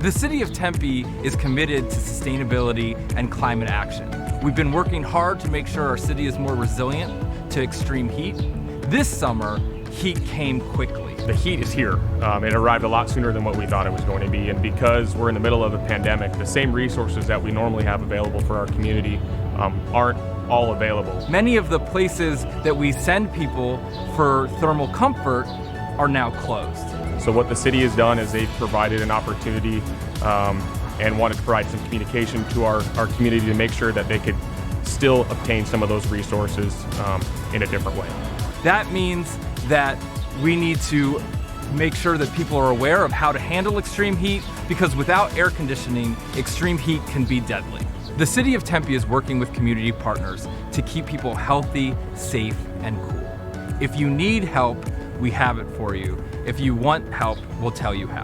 The city of Tempe is committed to sustainability and climate action. We've been working hard to make sure our city is more resilient to extreme heat. This summer, heat came quickly. The heat is here. It arrived a lot sooner than what we thought it was going to be, and because we're in the middle of a pandemic, the same resources that we normally have available for our community aren't all available. Many of the places that we send people for thermal comfort are now closed. So what the city has done is they've provided an opportunity and wanted to provide some communication to our community to make sure that they could still obtain some of those resources in a different way. That means that we need to make sure that people are aware of how to handle extreme heat, because without air conditioning, extreme heat can be deadly. The city of Tempe is working with community partners to keep people healthy, safe, and cool. If you need help, we have it for you. If you want help, we'll tell you how.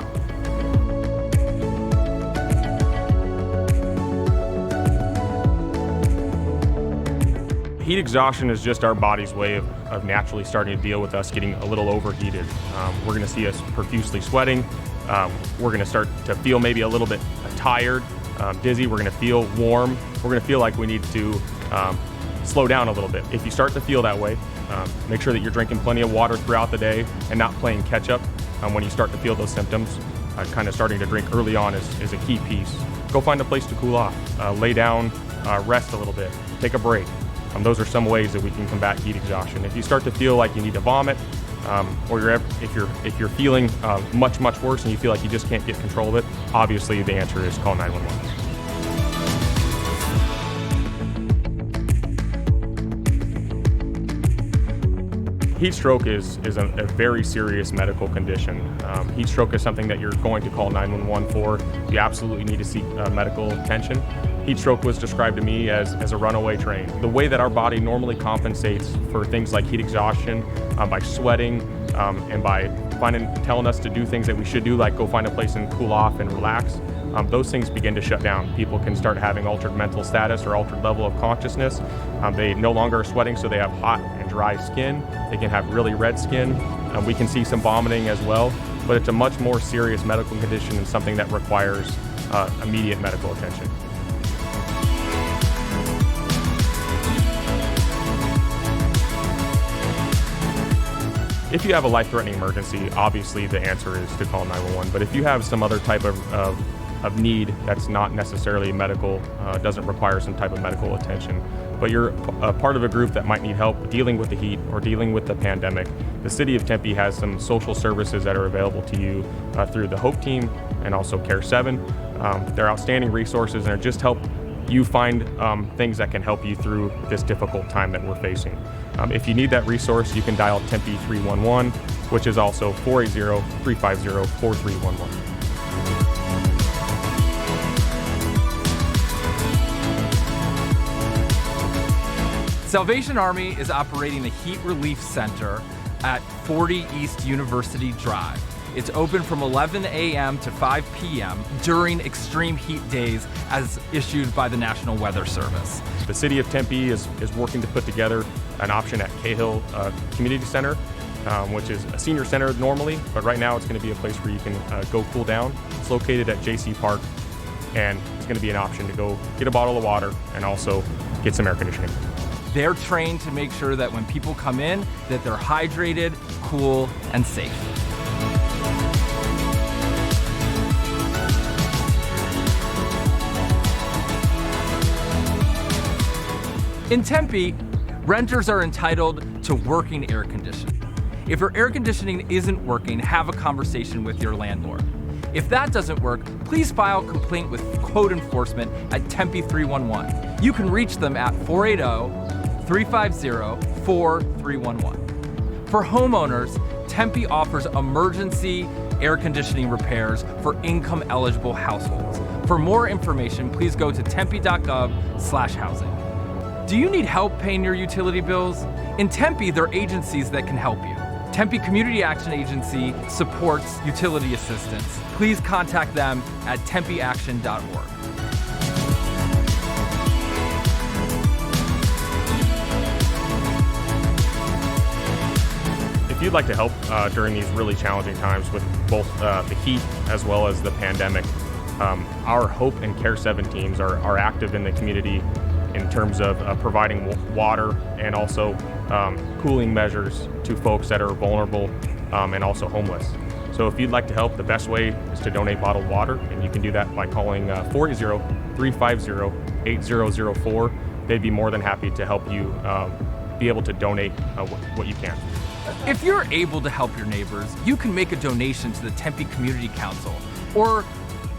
Heat exhaustion is just our body's way of naturally starting to deal with us getting a little overheated. We're going to see us profusely sweating. We're going to start to feel maybe a little bit tired, dizzy. We're going to feel warm. We're going to feel like we need to slow down a little bit. If you start to feel that way, make sure that you're drinking plenty of water throughout the day and not playing catch up when you start to feel those symptoms. Kind of starting to drink early on is a key piece. Go find a place to cool off, lay down, rest a little bit, take a break. Those are some ways that we can combat heat exhaustion. If you start to feel like you need to vomit, or if you're feeling much worse and you feel like you just can't get control of it, obviously the answer is call 911. Heat stroke is a very serious medical condition. Heat stroke is something that you're going to call 911 for. You absolutely need to seek medical attention. Heat stroke was described to me as a runaway train. The way that our body normally compensates for things like heat exhaustion by sweating and by telling us to do things that we should do, like go find a place and cool off and relax, those things begin to shut down. People can start having altered mental status or altered level of consciousness. They no longer are sweating, so they have hot and dry skin. They can have really red skin. We can see some vomiting as well, but it's a much more serious medical condition and something that requires immediate medical attention. If you have a life-threatening emergency, obviously the answer is to call 911. But if you have some other type of need that's not necessarily medical, doesn't require some type of medical attention, but you're a part of a group that might need help dealing with the heat or dealing with the pandemic, the city of Tempe has some social services that are available to you through the HOPE team and also Care 7. They're outstanding resources and are just help you find things that can help you through this difficult time that we're facing. If you need that resource, you can dial Tempe 311, which is also 480-350-4311. Salvation Army is operating a heat relief center at 40 East University Drive. It's open from 11 a.m. to 5 p.m. during extreme heat days as issued by the National Weather Service. The city of Tempe is working to put together an option at Cahill Community Center, which is a senior center normally, but right now it's going to be a place where you can go cool down. It's located at JC Park, and it's going to be an option to go get a bottle of water and also get some air conditioning. They're trained to make sure that when people come in, that they're hydrated, cool, and safe. In Tempe, renters are entitled to working air conditioning. If your air conditioning isn't working, have a conversation with your landlord. If that doesn't work, please file a complaint with code enforcement at Tempe 311. You can reach them at 480-350-4311. For homeowners, Tempe offers emergency air conditioning repairs for income-eligible households. For more information, please go to tempe.gov/housing. Do you need help paying your utility bills? In Tempe, there are agencies that can help you. Tempe Community Action Agency supports utility assistance. Please contact them at tempeaction.org. If you'd like to help during these really challenging times with both the heat as well as the pandemic, Our Hope and Care 7 teams are active in the community in terms of providing water and also cooling measures to folks that are vulnerable and also homeless. So if you'd like to help, the best way is to donate bottled water, and you can do that by calling 480-350-8004. They'd be more than happy to help you be able to donate what you can. If you're able to help your neighbors, you can make a donation to the Tempe Community Council or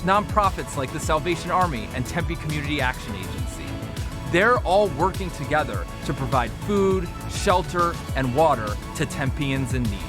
nonprofits like the Salvation Army and Tempe Community Action Agency. They're all working together to provide food, shelter, and water to Tempeans in need.